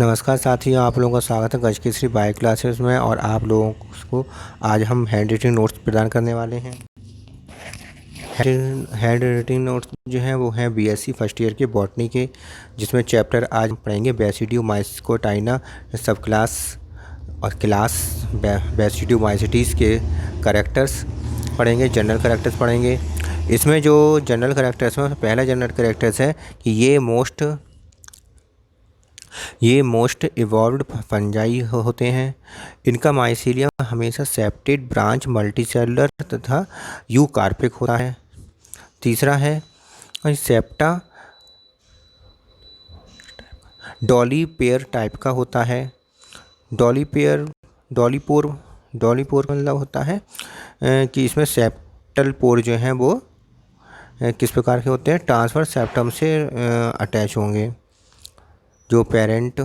नमस्कार साथियों, आप लोगों का स्वागत है गज की श्री बायो क्लासेस में। और आप लोगों को आज हम हैंड राइटिंग नोट्स प्रदान करने वाले हैं। हैंड राइटिंग नोट्स जो हैं वो हैं बीएससी फर्स्ट ईयर के बॉटनी के, जिसमें चैप्टर आज पढ़ेंगे बेसिडियोमाइकोटाइना सब क्लास और क्लास बेसिडियोमाइसिटीज़ के कैरेक्टर्स पढ़ेंगे, जनरल कैरेक्टर्स पढ़ेंगे। इसमें जो जनरल कैरेक्टर्स हैं, पहला जनरल कैरेक्टर्स है कि ये मोस्ट इवॉल्व्ड फंजाई होते हैं। इनका माइसीलियम हमेशा सेप्टेड ब्रांच मल्टीसेलुलर तथा यूकार्पिक होता है। तीसरा है सेप्टा डॉली पेयर टाइप का होता है। डॉलीपोर मतलब होता है कि इसमें सेप्टल पोर जो हैं वो किस प्रकार के होते हैं, ट्रांसफर सेप्टम से अटैच होंगे। जो पेरेंट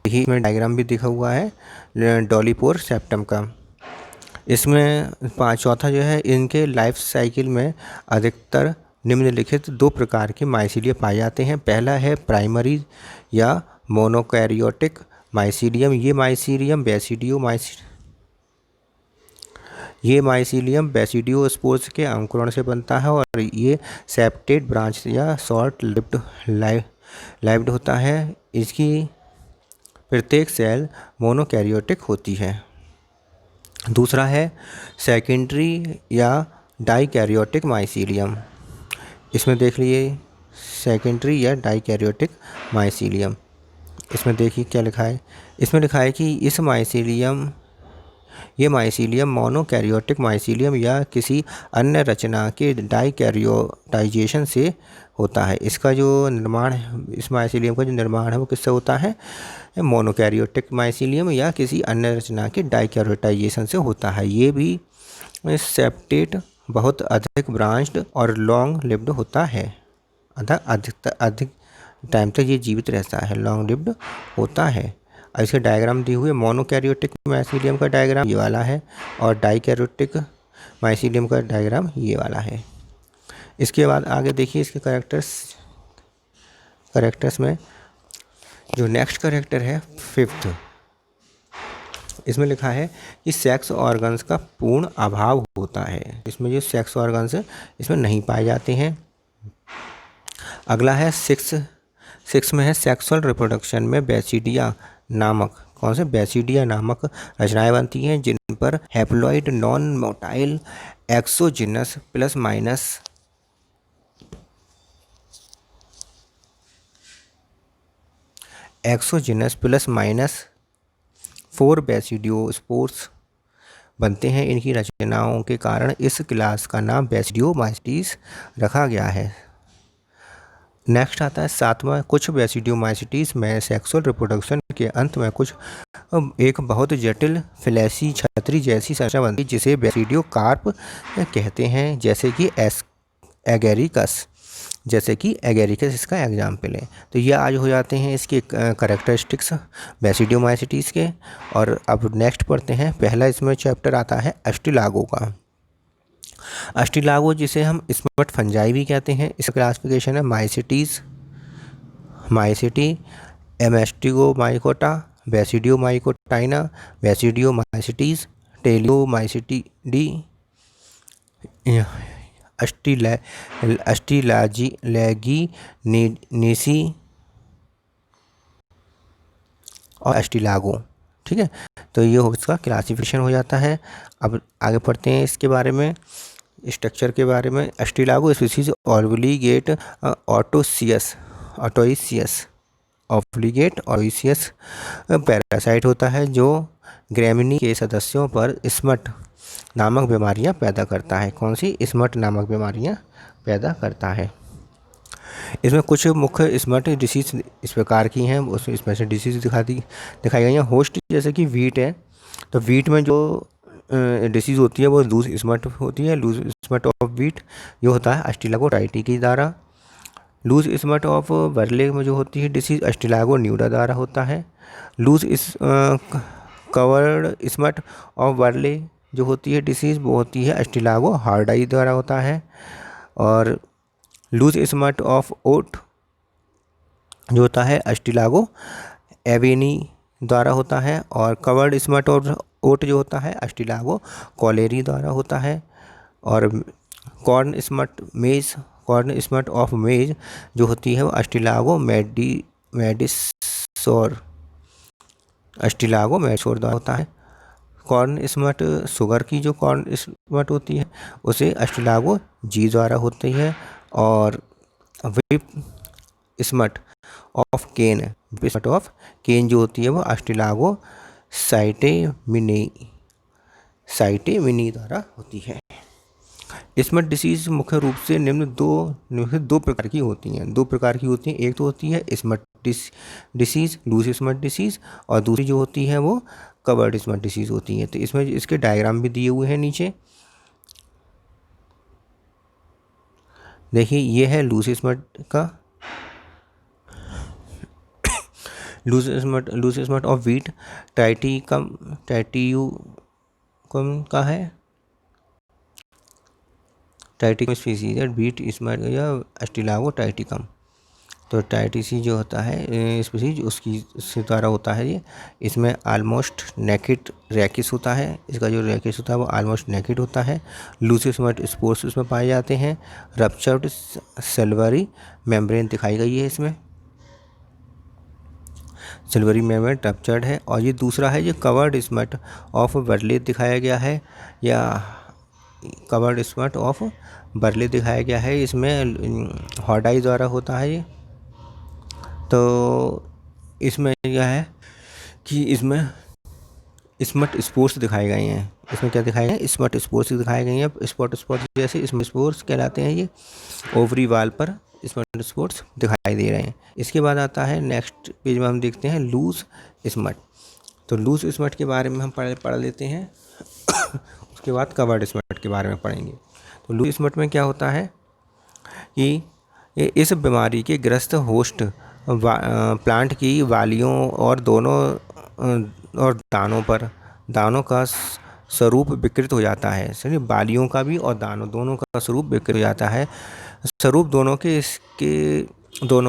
देखिए इसमें डायग्राम भी दिखा हुआ है डॉलीपोर सेप्टम का। इसमें चौथा जो है, इनके लाइफ साइकिल में अधिकतर निम्नलिखित दो प्रकार के माइसीलिया पाए जाते हैं। पहला है प्राइमरी या मोनोकैरियोटिक माइसीलियम। ये माइसीलियम बेसिडियोस्पोर्स के अंकुरण से बनता है और ये सेप्टेड ब्रांच या शॉर्ट लाइव्ड होता है। इसकी प्रत्येक सेल मोनोकैरियोटिक होती है। दूसरा है सेकेंडरी या डाइकैरियोटिक माइसीलियम। इसमें देख लिए सेकेंडरी या डाइकैरियोटिक माइसीलियम। इसमें देखिए क्या लिखा है। इसमें लिखा है कि ये माइसीलियम मोनोकैरियोटिक माइसीलियम या किसी अन्य रचना के डाइकैरियोटाइजेशन से होता है। इसका जो निर्माण है, इस माइसीलियम का जो निर्माण है वो किससे होता है, मोनोकैरियोटिक माइसीलियम या किसी अन्य रचना के डाइकैरियोटाइजेशन से होता है। ये भी सेप्टेट बहुत अधिक ब्रांच्ड और लॉन्ग लिव्ड होता है। अधिक टाइम तक ये जीवित रहता है, लॉन्ग लिव्ड होता है। इसके डायग्राम दिए हुए, मोनोकैरियोटिक माइसीलियम का डायग्राम ये वाला है और डाइकैरियोटिक माइसीलियम का डायग्राम ये वाला है। इसके बाद आगे देखिए इसके कैरेक्टर्स में जो नेक्स्ट कैरेक्टर है फिफ्थ, इसमें लिखा है कि सेक्स ऑर्गन्स का पूर्ण अभाव होता है। इसमें जो सेक्स ऑर्गन्स इसमें नहीं पाए जाते हैं। अगला है सिक्स में है सेक्सुअल रिप्रोडक्शन में बेसिडिया नामक रचनाएं बनती हैं, जिन पर haploid non motile exogenous plus minus 4 basidiospores बनते हैं। इनकी रचनाओं के कारण इस क्लास का नाम बेसिडियोमाइसिटीज रखा गया है। नेक्स्ट आता है सातवां, कुछ बेसिडियोमाइसिटीज में सेक्सुअल रिप्रोडक्शन के अंत में एक बहुत जटिल फ्लैशी छतरी जैसी संरचना बनती है, जिसे बेसिडियोकार्प कहते हैं, जैसे कि एगेरिकस इसका एग्जाम्पल है। तो ये आज हो जाते हैं इसके कैरेक्टरिस्टिक्स बेसिडियोमाइसिटीज के। और अब नेक्स्ट पढ़ते हैं। पहला इसमें चैप्टर आता है अस्टिलागो का। अस्टिलागो जिसे हम स्मट फंजाई भी कहते हैं। इसका क्लासिफिकेशन है माइसिटी, एमेस्टिगोमाइकोटा, बेसिडियोमाइकोटाइना, बेसिडियोमाइसिटीज, टेलियोमाइसिटीडी, अस्टिलैगिनेसी और अस्टिलागो। ठीक है, तो ये इसका क्लासिफिकेशन हो जाता है। अब आगे पढ़ते हैं इसके बारे में, स्ट्रक्चर के बारे में। अस्टिलागो स्पीसीज ऑब्लिगेट ऑटोसियस पैरासाइट होता है, जो ग्रैमिनी के सदस्यों पर स्मट नामक बीमारियां पैदा करता है। कौन सी? स्मट नामक बीमारियां पैदा करता है। इसमें कुछ मुख्य स्मट डिसीज इस प्रकार की हैं, इसमें से डिसीज दिखाई गई हैं। होस्ट जैसे कि वीट है, तो वीट में जो डिसीज़ होती है वो लूज स्मट होती है। लूज स्मट ऑफ वीट ये होता है अस्टिलागो टाइटी के द्वारा। लूज स्मट ऑफ बरले में जो होती है डिसीज़ अस्टिलागो न्यूडा द्वारा होता है। लूज कवर्ड स्मट ऑफ बरले जो होती है डिसीज़ वो होती है अस्टिलागो हार्डाई द्वारा होता है। और लूज स्मट ऑफ ओट जो होता है अस्टिलागो एवेनी द्वारा होता है, और कवर्ड स्मट ऑफ ओट जो होता है अस्टिलागो कॉलेरी द्वारा होता है। और कॉर्न स्मट ऑफ मेज जो होती है वो अस्टिलागो मेडिसोर द्वारा होता है। कॉर्न स्मट शुगर की जो कॉर्न स्मट होती है उसे अस्टिलागो जी द्वारा होती है। और विप स्मट ऑफ केन जो होती है वो अस्टिलागो साइटेमिनी द्वारा होती है। स्मट डिसीज मुख्य रूप से निम्न दो प्रकार की होती हैं। एक तो होती है smut disease, loose smut disease, और दूसरी जो होती है वो कवर्ड स्मट डिसीज होती है। तो इसमें इसके डायग्राम भी दिए हुए हैं नीचे, देखिए ये है लूज स्मट का, लूज स्मट ऑफ वीट टाइटियम का है, टाइटिकम स्पीसीज है वीट स्मट या अस्टिलागो टाइटिकम। तो टाइटिसी जो होता है स्पीसीज उसकी द्वारा होता है ये। इसमें आलमोस्ट नेकेड रैकिस होता है, इसका जो रैकिस होता है वो आलमोस्ट नेकेड होता है। लूज स्मट स्पोर्स उसमें पाए जाते हैं। रप्चर्ड सिल्वरी मेम्ब्रेन दिखाई गई है, इसमें सिल्वरी मेम्ब्रेन रप्चर्ड है। और ये दूसरा है ये कवर्ड स्मट ऑफ बर्ले दिखाया गया है, या कवर्ड स्मट ऑफ बर्ले दिखाया गया है। इसमें हॉडाई द्वारा होता है ये। तो इसमें यह है कि इसमें स्मट स्पोर्स दिखाए गए हैं। इसमें क्या दिखाए गए हैं? स्मट स्पोर्स दिखाए गए हैं। स्पॉट जैसे स्मट स्पोर्स कहलाते हैं ये। ओवरी वाल पर स्मट स्पोर्स दिखाई दे रहे हैं। इसके बाद आता है नेक्स्ट पेज में हम देखते हैं लूज स्मट। तो लूज स्मट के बारे में हम पढ़ लेते हैं उसके बाद कवर्ड स्मट के बारे में पढ़ेंगे। तो लूज स्मट में क्या होता है कि इस बीमारी के ग्रस्त होस्ट प्लांट की वालियों और दानों का स्वरूप विकृत हो जाता है। सही, बालियों का भी और दोनों का स्वरूप विकृत हो जाता है। स्वरूप दोनों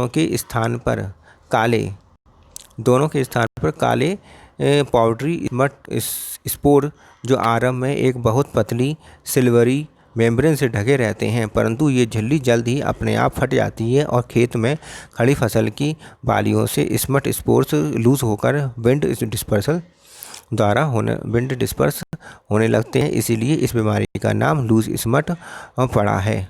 के स्थान पर काले पाउडरी स्मट स्पोर जो आरंभ में एक बहुत पतली सिल्वरी मेम्ब्रेन से ढके रहते हैं, परंतु ये झिल्ली जल्द ही अपने आप फट जाती है और खेत में खड़ी फसल की बालियों से स्मट स्पोर्स लूज होकर विंड डिस्पर्स होने लगते हैं। इसीलिए इस बीमारी का नाम लूज स्मट पड़ा है।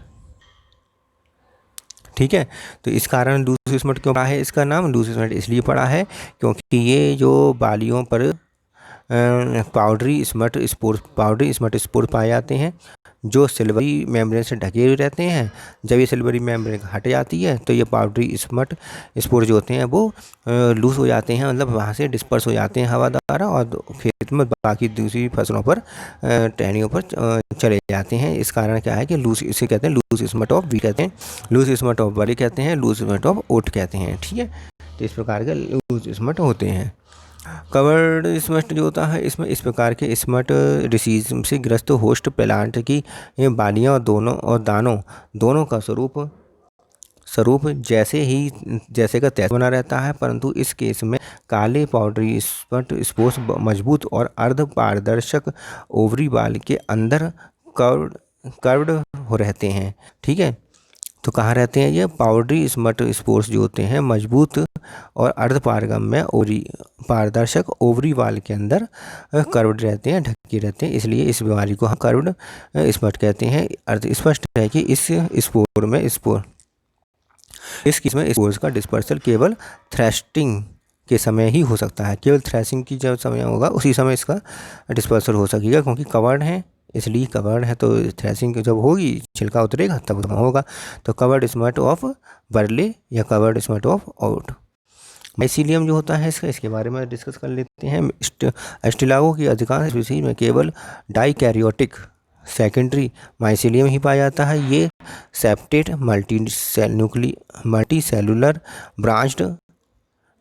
ठीक है, तो इस कारण लूज स्मट क्यों पड़ा है? इसका नाम लूज स्मट इसलिए पड़ा है क्योंकि ये जो बालियों पर पाउडरी स्मट स्पोर पाए जाते हैं जो सिल्वरी मेम्ब्रेन से ढके हुए रहते हैं। जब ये सिल्वरी मेम्ब्रेन हट जाती है तो ये पाउडरी स्मट स्पोर जो होते हैं वो लूज हो जाते हैं, मतलब वहाँ से डिस्पर्स हो जाते हैं हवा द्वारा, और खेत में बाकी दूसरी फसलों पर टहनियों पर चले जाते हैं। इस कारण क्या है कि इसे कहते हैं लूज स्मट ऑफ वीट कहते हैं, लूज स्मट ऑफ बरी कहते हैं, लूज स्मट ऑफ ओट कहते हैं। ठीक है, तो इस प्रकार के लूज स्मट होते हैं। कवर्ड स्मट जो होता है इसमें इस प्रकार के स्मट डिसीज से ग्रस्त होस्ट प्लांट की बालियाँ और दानों दोनों का स्वरूप जैसे का तैसे बना रहता है, परंतु इस केस में काले पाउडरी स्मट स्पोर्स मजबूत और अर्ध पारदर्शक ओवरी बाल के अंदर कर्व्ड हो रहते हैं। ठीक है, तो कहाँ रहते हैं ये पाउडरी स्मट स्पोर्स जो होते हैं मजबूत और अर्धपारगम्य पारदर्शक ओवरी वाल के अंदर कर्व्ड रहते हैं, ढके रहते हैं, इसलिए इस बीमारी को हम कर्व्ड स्मट कहते हैं। अर्थ स्पष्ट है कि इस केस में स्पोर्स का डिस्पर्सल केवल थ्रेस्टिंग के समय ही हो सकता है। केवल थ्रेसिंग की जब समय होगा उसी समय इसका डिस्पर्सल हो सकेगा, क्योंकि कवर्ड है, इसलिए कवर्ड है तो थ्रेसिंग जब होगी छिलका उतरेगा तब होगा। तो कवर्ड स्मट ऑफ बर्ले या covered smut of oat. Mycelium जो होता है इसके बारे में डिस्कस कर लेते हैं। अस्टिलागो की अधिकांश स्पीशीज में केवल डाइकैरियोटिक सेकेंडरी माइसीलियम ही पाया जाता है। ये septate multicellular branched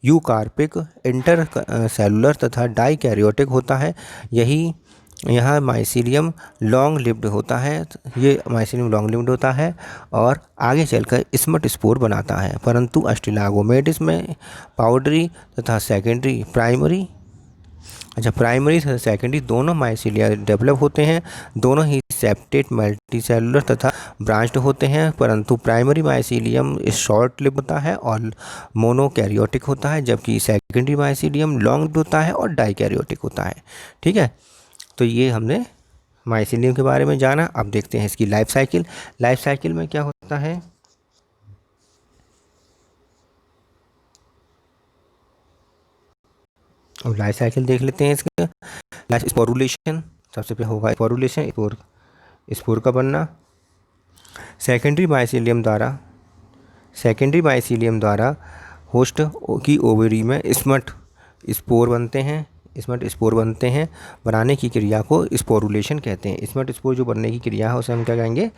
eucarpic inter cellular तथा डाइकैरियोटिक होता है। यही यहाँ माइसीलियम लॉन्ग लिव्ड होता है, ये माइसीलियम लॉन्ग लिव्ड होता है और आगे चलकर स्मट स्पोर बनाता है, परंतु अस्टिलागोमेटिस में पाउडरी तथा सेकेंडरी प्राइमरी तथा सेकेंडरी दोनों माइसीलिया डेवलप होते हैं। दोनों ही सेप्टेट मल्टीसेलुलर तथा ब्रांच्ड होते हैं, परंतु प्राइमरी माइसीलियम शॉर्ट लिव होता है और मोनोकैरियोटिक होता है, जबकि सेकेंडरी माइसीलियम लॉन्ग लिव्ड होता है और डाइकैरियोटिक होता है। ठीक है, तो ये हमने माइसीलियम के बारे में जाना। अब देखते हैं इसकी लाइफ साइकिल। लाइफ साइकिल में क्या होता है, अब लाइफ साइकिल देख लेते हैं इसका। लाइफ स्पोरुलेशन, सबसे पहले होगा स्पोरुलेशन, स्पोर का बनना। सेकेंडरी माइसीलियम द्वारा होस्ट की ओवरी में स्मट स्पोर बनते हैं। बनाने की क्रिया को स्पोरुलेशन कहते हैं। स्मट स्पोर जो बनने की क्रिया है उसे हम क्या कहेंगे,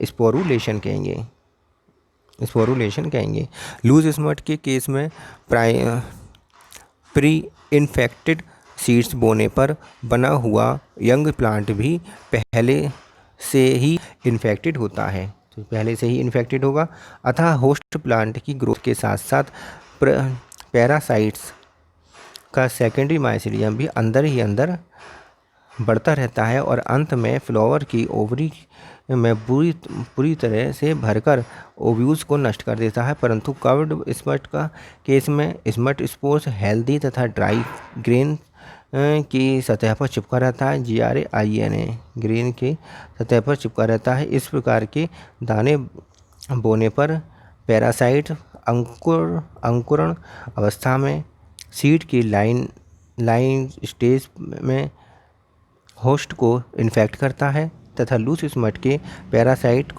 स्पोरुलेशन कहेंगे। लूज स्मट के केस में प्री इन्फेक्टेड सीड्स बोने पर बना हुआ यंग प्लांट भी पहले से ही इन्फेक्टेड होता है, तो पहले से ही इन्फेक्टेड होगा। अतः होस्ट प्लांट की ग्रोथ के साथ साथ पैरासाइट्स का सेकेंडरी माइसीलियम भी अंदर ही अंदर बढ़ता रहता है और अंत में फ्लावर की ओवरी में पूरी तरह से भरकर ओव्यूल्स को नष्ट कर देता है। परंतु कवर्ड स्मट का केस में स्मट स्पोर्स हेल्दी तथा ड्राई ग्रेन की सतह पर चिपका रहता है, GRAINA ग्रेन की सतह पर चिपका रहता है। इस प्रकार के दाने बोने पर पैरासाइट अंकुरण अवस्था में सीड की लाइन स्टेज में होस्ट को इन्फेक्ट करता है तथा लूस स्मट के पैरासाइट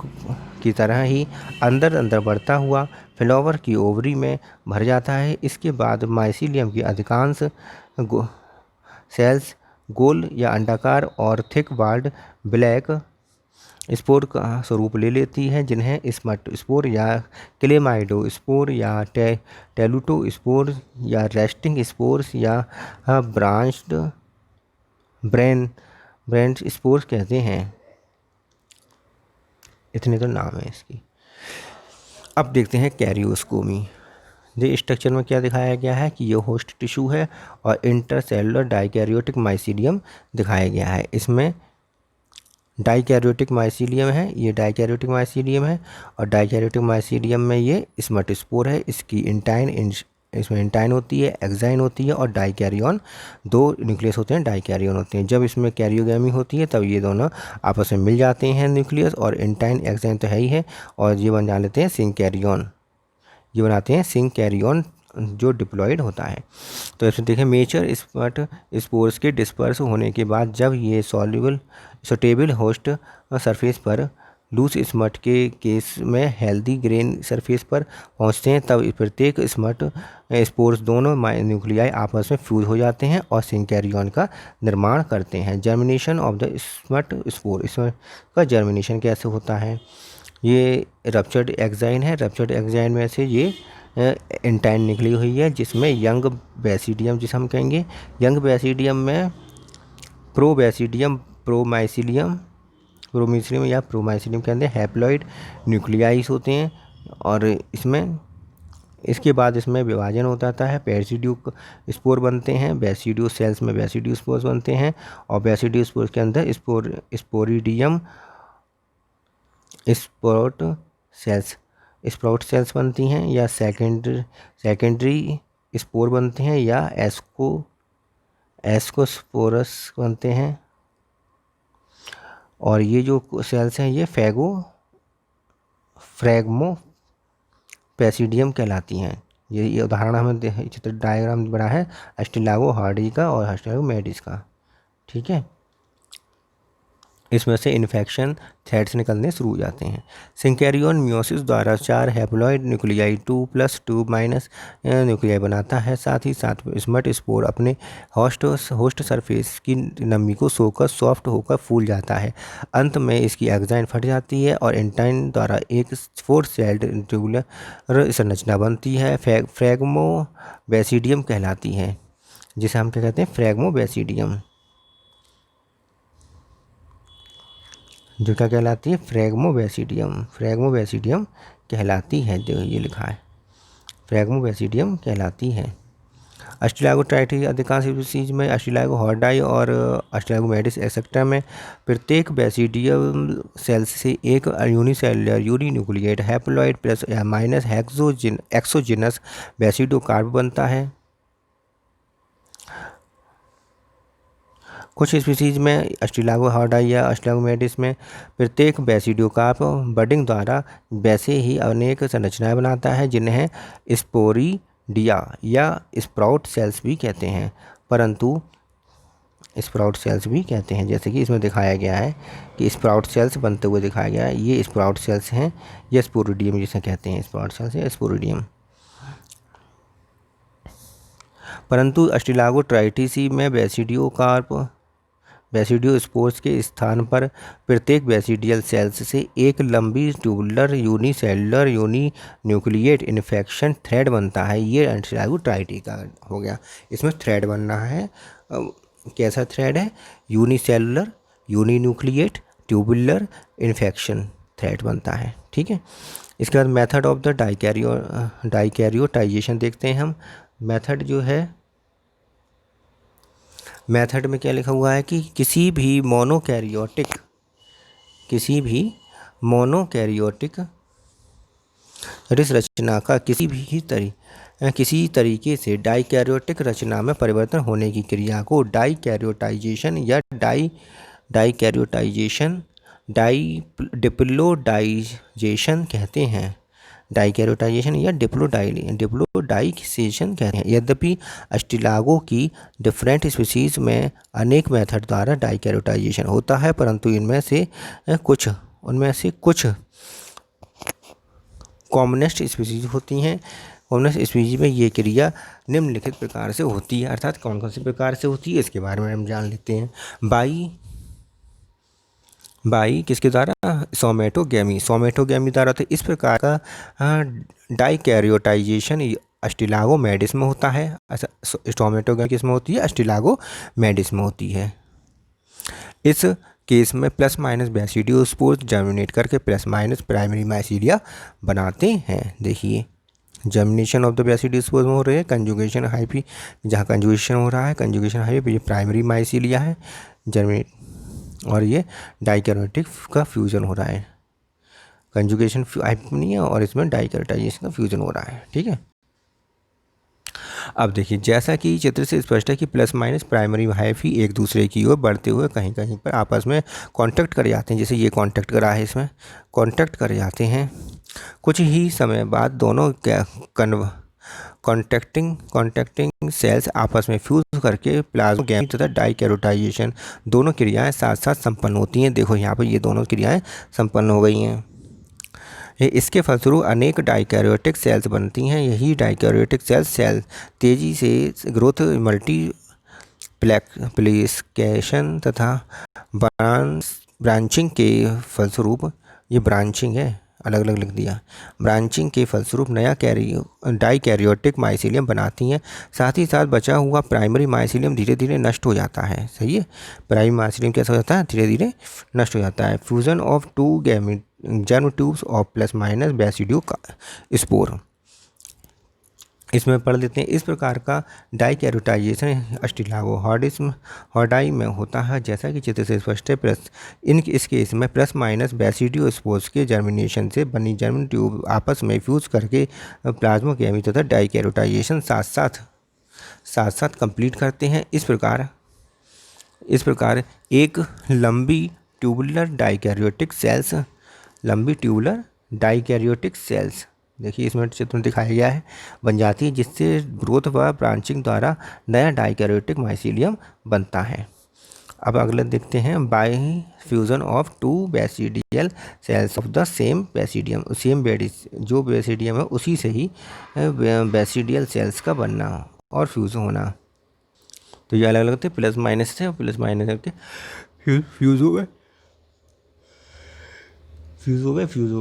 की तरह ही अंदर बढ़ता हुआ फ्लावर की ओवरी में भर जाता है। इसके बाद माइसीलियम की अधिकांश सेल्स गोल या अंडाकार और थिक वाल्ड ब्लैक स्पोर का स्वरूप ले लेती है, जिन्हें स्मट स्पोर या क्लेमाइडो स्पोर या टेलुटो स्पोर या रेस्टिंग स्पोर्स या ब्रांच स्पोर्स कहते हैं। इतने तो नाम है इसकी। अब देखते हैं कैरियोस्कोमी। ये स्ट्रक्चर में क्या दिखाया गया है कि ये होस्ट टिश्यू है और इंटरसेलुलर डाइकैरियोटिक माइसीलियम दिखाया गया है। इसमें डाइकैरियोटिक माइसीलियम है, ये डाइकैरियोटिक माइसीलियम है और डाइकैरियोटिक माइसीलियम में ये स्मट स्पोर है। इसकी इसमें इंटाइन होती है, एक्साइन होती है और डाइकैरियन, दो न्यूक्लियस होते हैं, डाइकैरियन होते हैं। जब इसमें कैरियोगैमी होती है तब ये दोनों आपस में मिल जाते हैं न्यूक्लियस, और इंटाइन एक्साइन तो है ही है, और ये बना लेते हैं सिंकैरियन, ये बनाते हैं सिंकैरियन जो डिप्लॉयड होता है। तो इसमें देखें मेचर स्मट स्पोर्स के डिस्पर्स होने के बाद जब ये सोटेबल होस्ट सरफेस पर लूज स्मट के केस में हेल्दी ग्रेन सरफेस पर पहुंचते हैं, तब प्रत्येक स्मट स्पोर्स दोनों न्यूक्लियाई आपस में फ्यूज हो जाते हैं और सिंकैरियन का निर्माण करते हैं। Germination of the smut spore, इसमें का जर्मिनेशन कैसे होता है, ये रप्चर्ड एक्साइन है। रप्चर्ड एक्साइन में से ये इंटाइन निकली हुई है, जिसमें यंग बेसिडियम, जिसे हम कहेंगे यंग बेसिडियम में प्रोमाइसीलियम या प्रोमाइसीलियम के अंदर हैप्लॉइड न्यूक्लियाइस होते हैं, और इसके बाद इसमें विभाजन हो जाता है, बेसिडियो स्पोर बनते हैं, बेसिडियो सेल्स में बेसिडियो स्पोर्स बनते हैं, और बेसिडियो स्पोर्स के अंदर स्पोरिडियम स्प्राउट सेल्स बनती हैं, या सेकेंडरी स्पोर बनते हैं, या एस्कोस्पोरस बनते हैं। और ये जो सेल्स हैं ये फ्रैग्मोपेसिडियम कहलाती हैं। ये उदाहरण हमें चित्र डायग्राम बना है अस्टिलागो हार्डी का और अस्टिलागो मेडिस का। ठीक है, इसमें से इन्फेक्शन थ्रेड्स निकलने शुरू हो जाते हैं। सिंकैरियन मियोसिस द्वारा 4 हैप्लॉइड न्यूक्लियाई 2+2- न्यूक्लियाई बनाता है। साथ ही साथ स्मट स्पोर अपने होस्ट सरफेस की नमी को सोकर सॉफ्ट होकर फूल जाता है। अंत में इसकी एक्साइन फट जाती है और इंटाइन द्वारा एक 4 सेल्ड ट्यूबुलर संरचना बनती है, फ्रैग्मोबैसिडियम कहलाती है, जिसे हम क्या कहते हैं फ्रैग्मोबैसिडियम। जो क्या कहलाती है, फ्रैगमोबैसिडियम, फ्रैगमोबैसिडियम कहलाती है। जो ये लिखा है फ्रैगमोबैसिडियम कहलाती है। अस्टिलागोट्राइटिस अधिकांश स्पीशीज में अस्टिलागो हॉर्डाई और अस्टिलागो मेडिस एक्सेट्रा में प्रत्येक बैसिडियम सेल्स से एक यूनिसेलुलर यूनिन्यूक्लिएट हैप्लॉइड प्लस या माइनस एक्सोजिनस बैसिडोकार्प बनता है। कुछ स्पीशीज में अस्टिलागो हॉर्डाई या अस्टिलागो मेडिस में प्रत्येक बैसिडोकार्प बडिंग द्वारा वैसे ही अनेक संरचनाएं बनाता है जिन्हें स्पोरिडिया या स्प्राउट सेल्स भी कहते हैं। परंतु स्प्राउट सेल्स भी कहते हैं, जैसे कि इसमें दिखाया गया है कि स्प्राउट सेल्स बनते हुए दिखाया गया है। ये स्प्राउट सेल्स हैं, ये स्पोरिडियम जिसे कहते हैं, स्प्राउट सेल्स या स्पोरिडियम। परंतु अस्टिलागोट्राइटिसी में बैसिडियोस्पोर्स के स्थान पर प्रत्येक बैसिडियल सेल्स से एक लंबी tubular unicellular uninucleate infection thread बनता है। ये अस्टिलागोट्राइटी का हो गया। इसमें थ्रेड बनना है। कैसा थ्रेड है? Unicellular uninucleate tubular infection thread बनता है। ठीक है। इसके बाद मेथड ऑफ द डाइकैरियोटाइजेशन देखते हैं हम। मेथड जो है, मेथड में क्या लिखा हुआ है कि किसी भी मोनोकैरियोटिक रचना का किसी तरीके से डाइकैरियोटिक रचना में परिवर्तन होने की क्रिया को डाइकैरियोटाइजेशन या डिप्लोडाइजेशन कहते हैं। डाइकैरियोटाइजेशन या डिप्लोडाइजेशन कहते हैं। यद्यपि अस्टिलागो की डिफरेंट स्पीशीज में अनेक मेथड द्वारा डाइकैरियोटाइजेशन होता है, परंतु उनमें से कुछ कॉमनेस्ट स्पीशीज होती हैं। कॉमनेस्ट स्पीशीज में ये क्रिया निम्नलिखित प्रकार से होती है। अर्थात कौन कौन से प्रकार से होती है इसके बारे में हम जान लेते हैं। बाई किसके द्वारा? सोमेटोगैमी द्वारा। तो इस प्रकार का डाइकैरियोटाइजेशन अस्टिलागो मेडिस में होता है। सोमेटोगैमी किस में होती है? अस्टिलागो मेडिस में होती है। इस केस में प्लस माइनस बैसिडियोस्पोर्स जर्मिनेट करके प्लस माइनस प्राइमरी माइसीलिया बनाते हैं। देखिए, जर्मिनेशन ऑफ द बैसिडियोस्पोर्स में हो रही है कंजुगेशन हाइफी, जहाँ कंजुगेशन हो रहा है, कंजुगेशन हाइफी, ये प्राइमरी माइसीलिया है जर्मिनेट, और ये डाइकैरियोटिक का फ्यूजन हो रहा है। कंजुगेशन हाइफी नहीं है और इसमें डाइकैरियोटाइजेशन का फ्यूजन हो रहा है। ठीक है। अब देखिए, जैसा कि चित्र से स्पष्ट है कि प्लस माइनस प्राइमरी हाइफी एक दूसरे की ओर बढ़ते हुए कहीं कहीं पर आपस में कांटेक्ट कर जाते हैं। जैसे ये कांटेक्ट करा है, इसमें कांटेक्ट कर जाते हैं। कुछ ही समय बाद दोनों कॉन्टैक्टिंग सेल्स आपस में फ्यूज करके प्लाज्मोगैमी तथा डाइकैरियोटाइजेशन दोनों क्रियाएं साथ साथ संपन्न होती हैं। देखो यहाँ पर ये दोनों क्रियाएं संपन्न हो गई हैं। इसके फलस्वरूप अनेक डाइकैरियोटिक सेल्स बनती हैं। यही डाइकैरियोटिक सेल तेजी से ग्रोथ, मल्टीप्लिकेशन तथा ब्रांचिंग के फलस्वरूप, ये ब्रांचिंग है, अलग अलग लिख दिया, ब्रांचिंग के फलस्वरूप नया डाइकैरियोटिक माइसीलियम बनाती हैं। साथ ही साथ बचा हुआ प्राइमरी माइसीलियम धीरे धीरे नष्ट हो जाता है। सही है। प्राइमरी माइसीलियम कैसा हो जाता है? धीरे धीरे नष्ट हो जाता है। Fusion of two germ tubes of plus minus basidio का स्पोर, इसमें पढ़ लेते हैं। इस प्रकार का डाइकैरियोटाइजेशन अस्टिलागो हॉर्डाई में होता है, जैसा कि चित्र से स्पष्ट है। इस केस में प्लस माइनस बैसिडियोस्पोर्स के जर्मिनेशन से बनी जर्म ट्यूब आपस में फ्यूज करके प्लाज्मोगैमी तथा डाइकैरियोटाइजेशन साथ साथ कंप्लीट करते हैं। इस प्रकार एक लंबी ट्यूबुलर डाइकैरियोटिक सेल्स देखिए, इसमें चित्र में दिखाया गया है, बन जाती है, जिससे ग्रोथ व ब्रांचिंग द्वारा नया डाइकैरियोटिक माइसीलियम बनता है। अब अगले देखते हैं, by fusion of two basidial cells of the same basidium, जो बैसिडियम है उसी से ही बैसिडियल सेल्स का बनना और फ्यूज होना। तो ये अलग अलग थे, प्लस माइनस थे, प्लस माइनस करके फ्यूज हो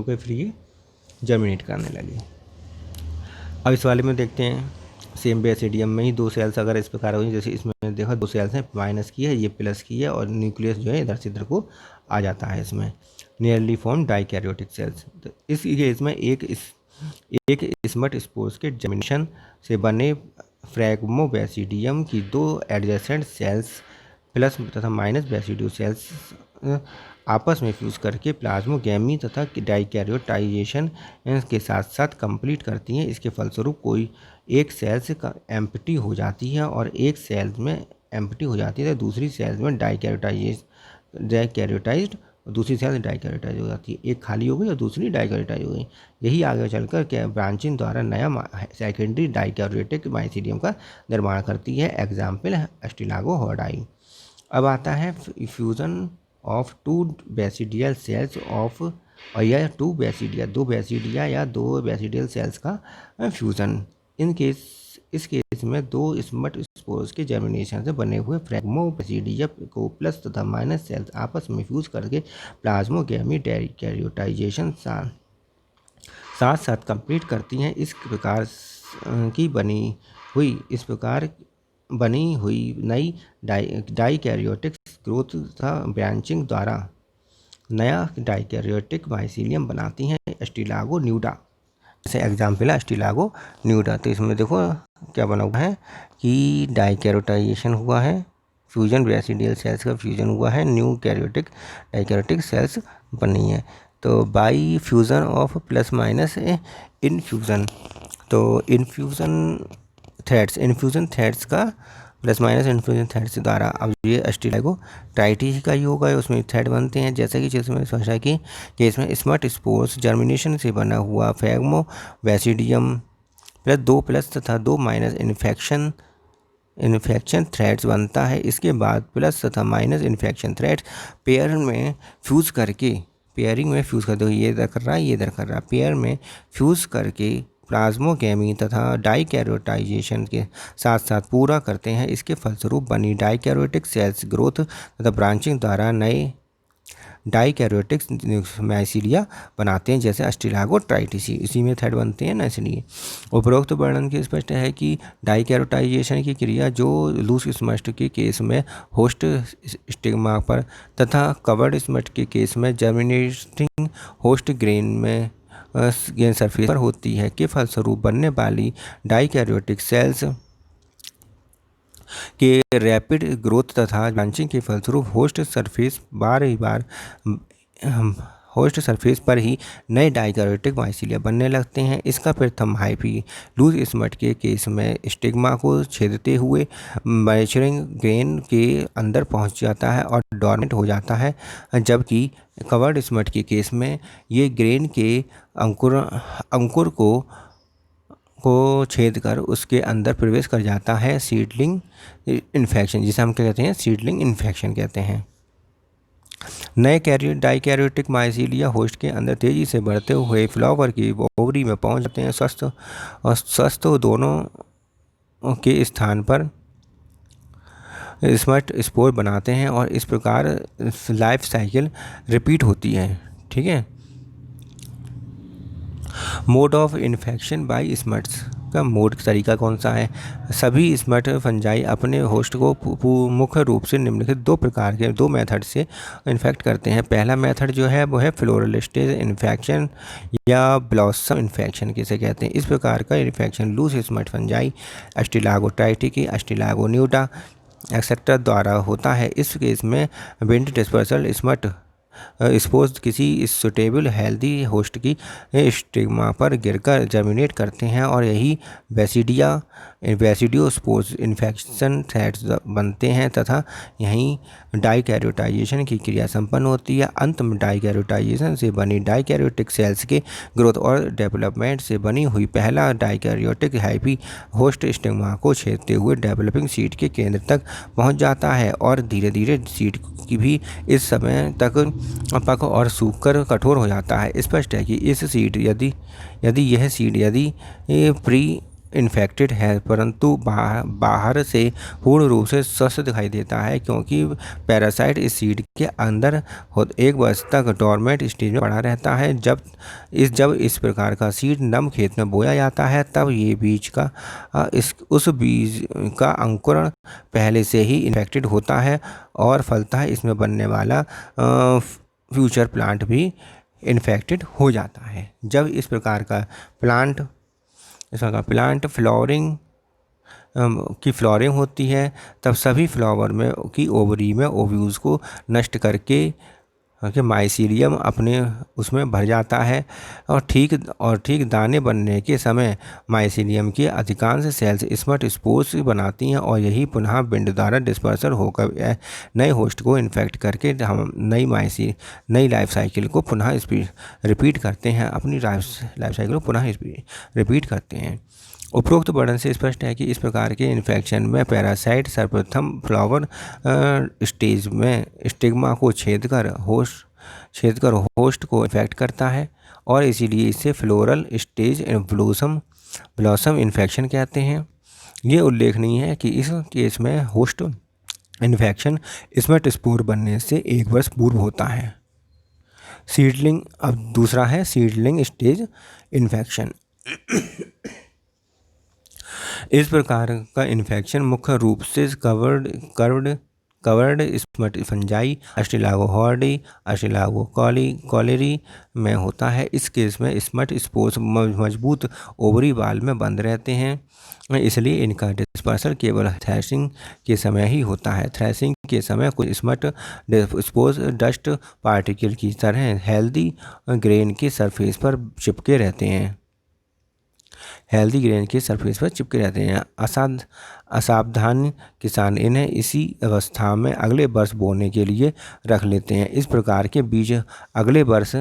गए फिर ये जर्मिनेट करने लगे। अब इस वाले में देखते हैं, सेम बेसिडियम में ही दो सेल्स अगर इस प्रकार हो, जैसे इसमें देखो दो सेल्स हैं, माइनस की है, ये प्लस की है, और न्यूक्लियस जो है इधर से इधर को आ जाता है इसमें, नियरली फॉर्म डाइकैरियोटिक सेल्स। तो इस केस में एक स्मट स्पोर्स के जर्मिनेशन से बने फ्रैगमोबैसिडियम की दो एडजेसेंट सेल्स प्लस तथा माइनस बेसिडियो सेल्स आपस में फ्यूज करके प्लाज्मोगैमी तथा डाइकैरियोटाइजेशन के साथ साथ कंप्लीट करती हैं। इसके फलस्वरूप कोई एक सेल्स का एम्प्टी हो जाती है और एक सेल्स में एम्प्टी हो जाती है, तो दूसरी सेल्स में डाइकैरियोटाइज्ड, दूसरी सेल्स डाइकैरियोटाइज हो जाती है। एक खाली हो गई और दूसरी डाइकैरियोटाइज हो गई। यही आगे चलकर क्या ब्रांचिंग द्वारा नया सेकेंडरी डाइकैरियोटिक माइसीलियम का निर्माण करती है। एग्जाम्पल है एस्टिलागोहॉर्डाई। अब आता है fusion of two basidial cells of, और यह दो बेसिडिया या दो बेसिडियल सेल्स का फ्यूज़न। इस केस में दो स्मट स्पोर्स के जर्मिनेशन से बने हुए फ्रैगमोबैसिडियम को प्लस तथा माइनस सेल्स आपस में फ्यूज करके प्लाज्मोगैमी डाइकैरियोटाइजेशन साथ साथ कंप्लीट करती हैं। इस प्रकार बनी हुई नई डाइकैरियोटिक ग्रोथ तथा ब्रांचिंग द्वारा नया डाइकैरियोटिक माइसीलियम बनाती हैं। एस्टिलागो न्यूडा जैसे एग्जाम्पल है एस्टिलागो न्यूडा। तो इसमें देखो क्या बना हुआ है कि डाइकैरियोटाइजेशन हुआ है, फ्यूजन बेसिडियल सेल्स का फ्यूजन हुआ है, न्यू डाइकैरियोटिक सेल्स बनी है। तो by fusion of plus minus infusion, तो इन्फ्यूज़न थ्रेड्स का प्लस माइनस इन्फ्यूजन थ्रेड्स द्वारा अब ये एस्टिलागोटाइटी का योग है, उसमें थ्रेड बनते हैं। जैसे कि जिसमें सोचा कि केस में स्मट स्पोर्स जर्मिनेशन से बना हुआ फ्रैगमोबैसिडियम प्लस तथा दो माइनस इन्फेक्शन थ्रेड्स बनता है। इसके बाद प्लस तथा माइनस इन्फेक्शन थ्रेड्स पेयरिंग में फ्यूज़ करके ये इधर कर रहा है, ये इधर कर रहा है, पेयर में फ्यूज़ करके प्लाज्मोगैमी तथा डाइकैरियोटाइजेशन के साथ साथ पूरा करते हैं। इसके फलस्वरूप बनी डाइकैरियोटिक सेल्स ग्रोथ तथा ब्रांचिंग द्वारा नए डाइकैरियोटिक माइसीलिया बनाते हैं, जैसे एस्टिलागोटाइटी। इसी में थ्रेड बनते हैं ना, इसलिए उपरोक्त वर्णन के स्पष्ट है कि डाइकैरियोटाइजेशन की क्रिया जो लूज स्मट के केस में होस्ट स्टिग्मा पर तथा कवर्ड स्मट के केस में जर्मिनेटिंग होस्ट ग्रेन सरफेस पर होती है, के फलस्वरूप बनने वाली डाइकैरियोटिक सेल्स के रैपिड ग्रोथ तथा ब्रांचिंग के फलस्वरूप होस्ट सरफेस पर ही नए डाइकैरियोटिक माइसीलिया बनने लगते हैं। इसका प्रथम हाइफी लूज स्मट के केस में स्टिग्मा को छेदते हुए मैच्योरिंग ग्रेन के अंदर पहुंच जाता है और डोर्मेंट हो जाता है, जबकि कवर्ड स्मट के केस में ये ग्रेन के अंकुर को छेद कर उसके अंदर प्रवेश कर जाता है। सीडलिंग इन्फेक्शन, जिसे हम क्या कहते हैं, सीडलिंग इन्फेक्शन कहते हैं। नए डाइकैरियोटिक माइसीलिया होस्ट के अंदर तेजी से बढ़ते हुए फ्लावर की ओवरी में पहुंच जाते हैं। स्वस्थ दोनों के स्थान पर स्मट स्पोर बनाते हैं और इस प्रकार लाइफ साइकिल रिपीट होती है। ठीक है। Mode of infection by smuts का तरीका कौन सा है? सभी स्मट फंजाई अपने होस्ट को मुख्य रूप से निम्नलिखित दो मेथड से इन्फेक्ट करते हैं। पहला मेथड जो है वो है फ्लोरल स्टेज इन्फेक्शन या ब्लॉसम इन्फेक्शन किसे कहते हैं। इस प्रकार का infection loose smut fungi ustilago tritici, ustilago nuda etcetera द्वारा होता है। इस केस में विंड डिस्पर्सल स्मट स्पोर्स किसी सुटेबल हेल्दी होस्ट की स्टिग्मा पर गिरकर जर्मिनेट करते हैं और यही बेसिडियो स्पोर्स इन्फेक्शन थ्रेड्स बनते हैं तथा यहीं डाइकैरियोटाइजेशन की क्रिया संपन्न होती है। अंत में डाइकैरियोटाइजेशन से बनी डाइकैरियोटिक सेल्स के ग्रोथ और डेवलपमेंट से बनी हुई पहला डाइकैरियोटिक हाइफी होस्ट स्टिग्मा को छेदते हुए डेवलपिंग सीड के केंद्र तक पहुंच जाता है और धीरे धीरे सीड की भी इस समय तक पक और सूखकर कठोर हो जाता है। स्पष्ट है कि इस सीड यदि प्री इन्फेक्टेड है, परंतु बाहर से पूर्ण रूप से स्वस्थ दिखाई देता है, क्योंकि पैरासाइट इस सीड के अंदर एक वर्ष तक डोरमेंट स्टेज में पड़ा रहता है। जब इस प्रकार का सीड नम खेत में बोया जाता है, तब ये बीज का उस बीज का अंकुरण पहले से ही इन्फेक्टेड होता है और फलता है इसमें बनने वाला फ्यूचर प्लांट भी इन्फेक्टेड हो जाता है। जब इस प्रकार का प्लांट फ्लावरिंग की फ्लावरिंग होती है, तब सभी फ्लावर में की ओवरी में ओव्यूल्स को नष्ट करके माइसीलियम अपने उसमें भर जाता है और ठीक दाने बनने के समय माइसीलियम के अधिकांश सेल्स स्मट स्पोर्स बनाती हैं और यही पुनः विंड द्वारा डिस्पर्सल होकर नए होस्ट को इन्फेक्ट करके हम नई लाइफ साइकिल को पुनः रिपीट करते हैं, अपनी लाइफ साइकिल को पुनः रिपीट करते हैं। उपरोक्त वर्णन से स्पष्ट है कि इस प्रकार के इन्फेक्शन में पैरासाइट सर्वप्रथम फ्लावर स्टेज में स्टिग्मा को छेद कर होस्ट को इन्फेक्ट करता है और इसीलिए इसे फ्लोरल स्टेज ब्लॉसम इन्फेक्शन कहते हैं। ये उल्लेखनीय है कि इस केस में होस्ट इन्फेक्शन स्मट स्पोर बनने से 1 वर्ष पूर्व होता है। सीडलिंग, अब दूसरा है सीडलिंग स्टेज इन्फेक्शन। इस प्रकार का इन्फेक्शन मुख्य रूप से कवर्ड स्मट फंजाई अस्टिलागोहॉर्डी कॉलेरी में होता है। इस केस में स्मट स्पोर्स मजबूत ओवरी वाल में बंद रहते हैं, इसलिए इनका डिस्पर्सल केवल थ्रैशिंग के समय ही होता है। थ्रैशिंग के समय कुछ स्मट स्पोर्स डस्ट पार्टिकल की तरह हेल्दी ग्रेन के सरफेस पर चिपके रहते हैं। असावधान किसान इन्हें इसी अवस्था में अगले वर्ष बोने के लिए रख लेते हैं। इस प्रकार के बीज अगले वर्ष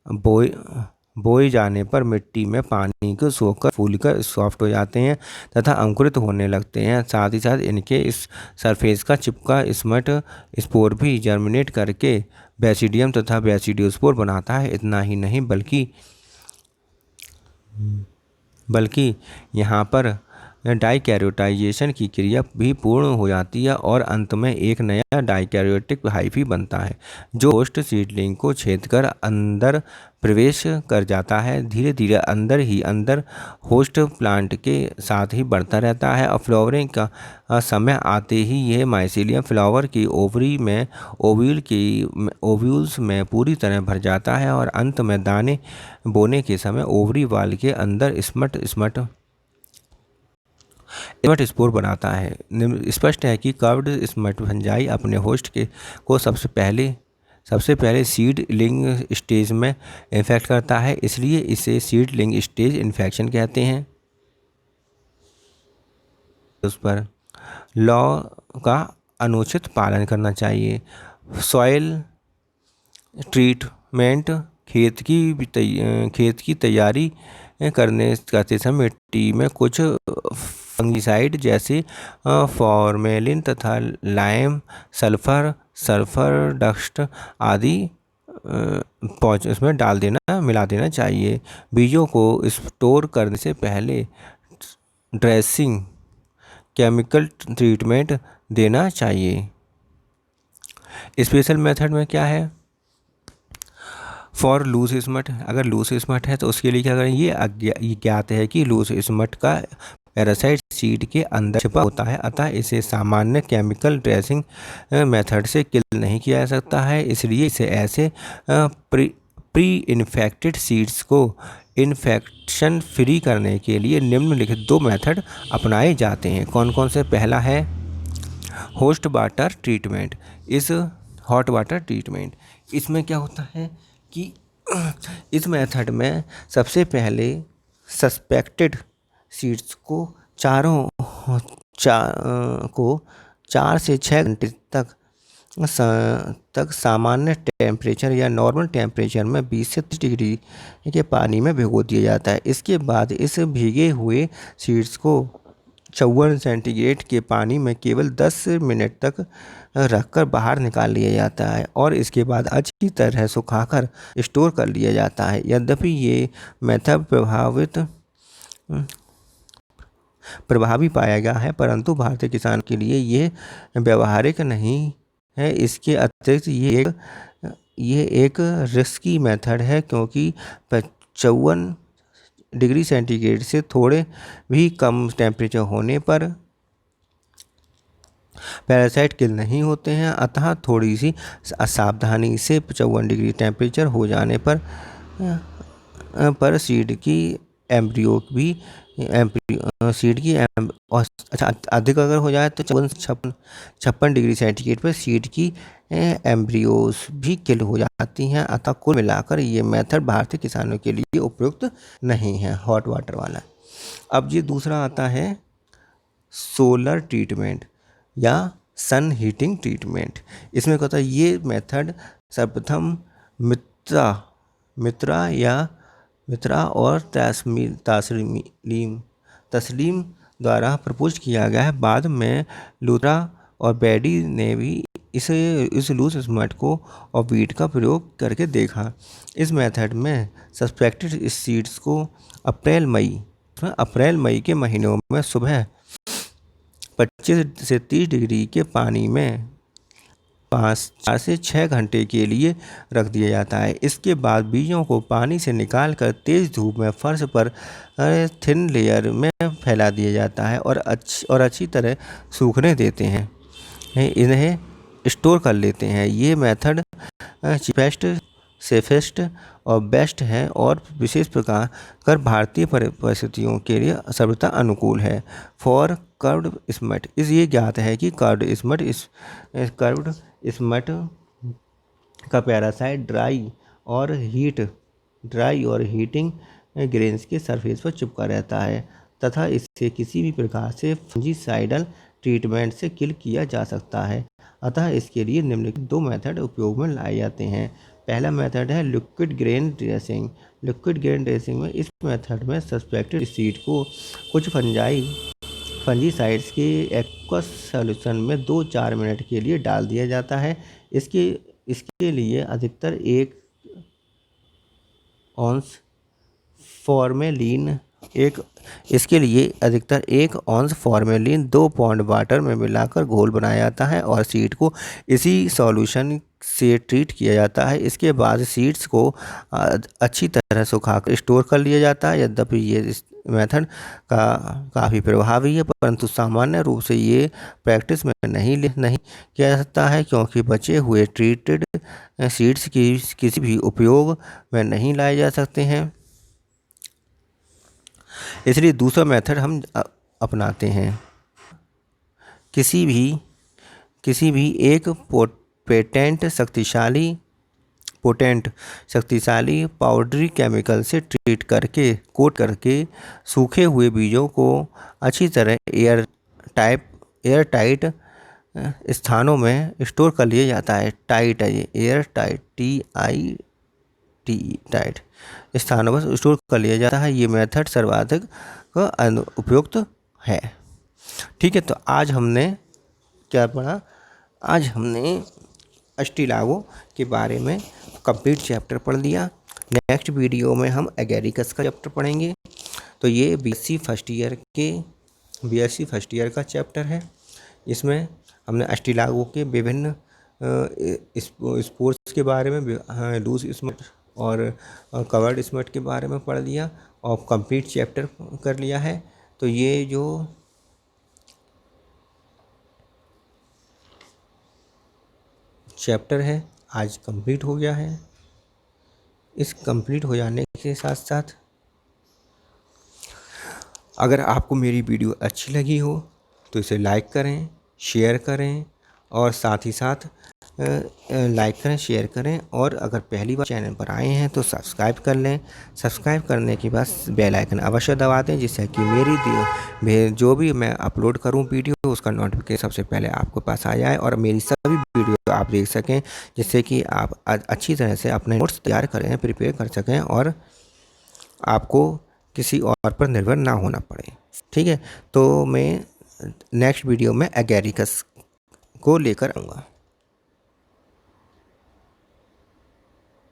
बोए जाने पर मिट्टी में पानी को सोखकर फूलकर सॉफ्ट हो जाते हैं तथा अंकुरित होने लगते हैं। साथ ही साथ इनके इस सरफेस का चिपका स्मट स्पोर भी जर्मिनेट करके बैसिडियम तथा बैसिडियोस्पोर बनाता है। इतना ही नहीं बल्कि यहाँ पर डाइकैरियोटाइजेशन की क्रिया भी पूर्ण हो जाती है और अंत में एक नया डाइकैरियोटिक हाइफी बनता है, जो होस्ट सीडलिंग को छेदकर अंदर प्रवेश कर जाता है। धीरे धीरे अंदर होस्ट प्लांट के साथ ही बढ़ता रहता है और फ्लावरिंग का समय आते ही यह माइसीलियम फ्लावर की ओवरी में ओव्यूल्स में पूरी तरह भर जाता है और अंत में दाने बोने के समय ओवरी वाल के अंदर स्मट स्पोर बनाता है। स्पष्ट है कि कर्व्ड स्मट फंजाई अपने होस्ट को सबसे पहले सीडलिंग स्टेज में इन्फेक्ट करता है, इसलिए इसे सीडलिंग स्टेज इन्फेक्शन कहते हैं। उस पर लॉ का अनुचित पालन करना चाहिए। सॉइल ट्रीटमेंट, खेत की तैयारी करते समय मिट्टी में कुछ फंगिसाइड जैसे फॉर्मेलिन तथा लाइम सल्फर डस्ट आदि उसमें मिला देना चाहिए। बीजों को स्टोर करने से पहले ड्रेसिंग केमिकल ट्रीटमेंट देना चाहिए। स्पेशल मेथड में क्या है? फॉर लूज स्मट, अगर लूज स्मट है तो उसके लिए क्या करें? ये ज्ञात है कि लूज स्मट का पैरासाइट सीड के अंदर छिपा होता है, अतः इसे सामान्य केमिकल ड्रेसिंग मेथड से किल नहीं किया जा सकता है। इसलिए इसे ऐसे प्री इन्फेक्टेड सीड्स को इन्फेक्शन फ्री करने के लिए निम्नलिखित 2 मेथड अपनाए जाते हैं। कौन कौन से? पहला है हॉट वाटर ट्रीटमेंट। इसमें क्या होता है कि इस मेथड में सबसे पहले सस्पेक्टेड सीड्स को 4 से 6 घंटे तक सामान्य टेम्परेचर या नॉर्मल टेम्परेचर में 20 से 30 डिग्री के पानी में भिगो दिया जाता है। इसके बाद इस भीगे हुए सीड्स को 54 सेंटीग्रेड के पानी में केवल 10 मिनट तक रखकर बाहर निकाल लिया जाता है और इसके बाद अच्छी तरह सुखाकर स्टोर कर लिया जाता है। यद्यपि ये मेथड प्रभावी पाया गया है, परंतु भारतीय किसान के लिए ये व्यवहारिक नहीं है। इसके अतिरिक्त ये एक रिस्की मेथड है, क्योंकि 54 डिग्री सेंटीग्रेड से थोड़े भी कम टेम्परेचर होने पर पैरासाइट किल नहीं होते हैं। अतः थोड़ी सी सावधानी से 54 डिग्री टेम्परेचर हो जाने पर सीड की एम्ब्रियो भी अच्छा अधिक अगर हो जाए तो 56 डिग्री सेंटीग्रेड पर सीड की एम्ब्रियोस भी किल हो जाती हैं। अतः कुल मिलाकर ये मेथड भारतीय किसानों के लिए उपयुक्त नहीं है, हॉट वाटर वाला। अब ये दूसरा आता है सोलर ट्रीटमेंट या सन हीटिंग ट्रीटमेंट। इसमें क्या होता है, ये मेथड सर्वप्रथम मित्रा और तस्लीम द्वारा प्रपोज किया गया है। बाद में लूथरा और बेडी ने भी इस लूज स्मट को और वीट का प्रयोग करके देखा। इस मेथड में सस्पेक्टेड सीड्स को अप्रैल मई के महीनों में सुबह 25 से 30 डिग्री के पानी में 4 से 6 घंटे के लिए रख दिया जाता है। इसके बाद बीजों को पानी से निकालकर तेज़ धूप में फर्श पर थिन लेयर में फैला दिया जाता है और अच्छी तरह सूखने देते हैं। इन्हें स्टोर कर लेते हैं। ये मेथड चीपेस्ट, सेफेस्ट और बेस्ट है और विशेष प्रकार भारतीय परिस्थितियों के लिए सर्वथा अनुकूल है। फॉर कर्व्ड स्मट, ये ज्ञात है कि कर्व्ड स्मट का पैरासाइट ड्राई और हीटिंग ग्रेन्स के सरफेस पर चिपका रहता है तथा इसे किसी भी प्रकार से फंजीसाइडल ट्रीटमेंट से किल किया जा सकता है। अतः इसके लिए निम्नलिखित 2 मेथड उपयोग में लाए जाते हैं। पहला मेथड है लिक्विड ग्रेन ड्रेसिंग। में इस मेथड में सस्पेक्टेड सीड को कुछ फंजीसाइड्स के एक्वस सॉल्यूशन में 2-4 मिनट के लिए डाल दिया जाता है। इसके लिए अधिकतर 1 औंस फॉर्मेलिन 2 पाउंड वाटर में मिलाकर घोल बनाया जाता है और सीड को इसी सॉल्यूशन से ट्रीट किया जाता है। इसके बाद सीड्स को अच्छी तरह सुखाकर स्टोर कर लिया जाता है। यद्यपि ये मेथड काफ़ी प्रभावी है, परंतु सामान्य रूप से ये प्रैक्टिस में नहीं किया जा सकता है, क्योंकि बचे हुए ट्रीटेड सीड्स किसी भी उपयोग में नहीं लाए जा सकते हैं। इसलिए दूसरा मेथड हम अपनाते हैं। किसी भी एक पोटेंट शक्तिशाली पाउडरी केमिकल से कोट करके सूखे हुए बीजों को अच्छी तरह एयर टाइट स्थानों में स्टोर कर लिया जाता है। टाइट है ये, एयर टाइट, टाइट स्थानों पर स्टोर कर लिया जाता है। ये मेथड सर्वाधिक उपयुक्त है। ठीक है, तो आज हमने क्या पढ़ा? आज हमने अस्टिलागो के बारे में कंप्लीट चैप्टर पढ़ लिया। नेक्स्ट वीडियो में हम एगेरिकस का चैप्टर पढ़ेंगे। तो ये बीएससी फर्स्ट ईयर का चैप्टर है। इसमें हमने अस्टिलागो के विभिन्न स्पोर्ट्स के बारे में, लूज स्मट और कवर्ड स्मट के बारे में पढ़ लिया और कंप्लीट चैप्टर कर लिया है। तो ये जो चैप्टर है आज कंप्लीट हो गया है। इस कंप्लीट हो जाने के साथ साथ अगर आपको मेरी वीडियो अच्छी लगी हो तो इसे लाइक करें, शेयर करें और साथ ही साथ लाइक करें, शेयर करें और अगर पहली बार चैनल पर आए हैं तो सब्सक्राइब कर लें। सब्सक्राइब करने के बाद बेल आइकन अवश्य दबा दें, जिससे कि मेरी जो भी मैं अपलोड करूं वीडियो उसका नोटिफिकेशन सबसे पहले आपके पास आ जाए और मेरी सभी वीडियो आप देख सकें, जिससे कि आप अच्छी तरह से अपने नोट्स तैयार करें, प्रिपेयर कर सकें और आपको किसी और पर निर्भर ना होना पड़े। ठीक है, तो मैं नेक्स्ट वीडियो में एगेरिकस को लेकर आऊँगा।